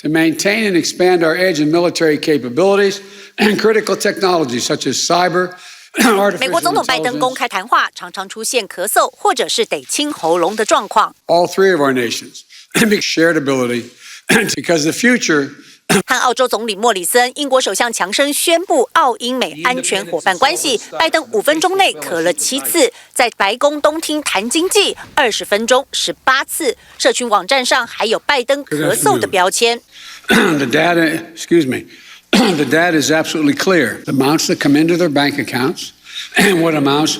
to maintain and expand our edge in military capabilities and critical technologies such as cyber. 美国总统拜登公开谈话常常出现咳嗽或者是得清喉咙的状况。All three of our nations shared ability because the future. 和澳洲总理莫里森、英国首相强生宣布澳英美安全伙伴关系。拜登5分钟内咳了7次，在白宫东厅谈经济20分钟18次。社群网站上还有拜登咳嗽的标签。The data is absolutely clear. The amounts that come into their bank accounts and what amounts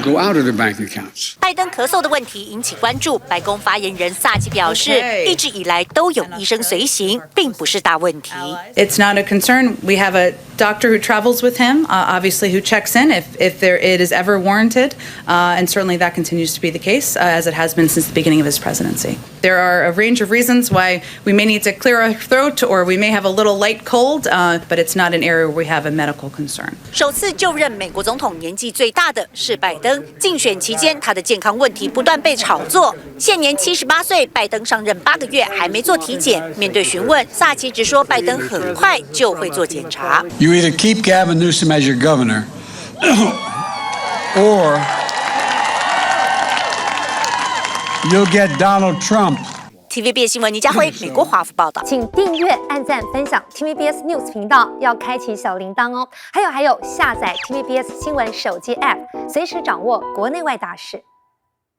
go out of their bank accounts. 拜登咳嗽的问题引起关注，白宫发言人萨基表示，一直以来都有医生随行，并不是大问题。It's not a concern. We have a doctor who travels with him, obviously who checks in if it is ever warranted, and certainly that continues to be the case as it has been since the beginning of his presidency. There are a range of reasons why we may need to clear our throat or we may have a little light cold, but it's not an area where we have a medical concern. 首次就任美国总统年纪最大的是拜登，竞选期间他的健康问题不断被炒作。现年78岁，拜登上任8个月还没做体检。面对询问，萨奇直说拜登很快就会做检查。You either keep Gavin Newsom as your governor, or you'll get Donald Trump. TVBS 新闻倪家辉，美国华府报道。请订阅、按赞、分享 TVBS News 频道，要开启小铃铛哦。还有，下载 TVBS 新闻手机 App， 随时掌握国内外大事。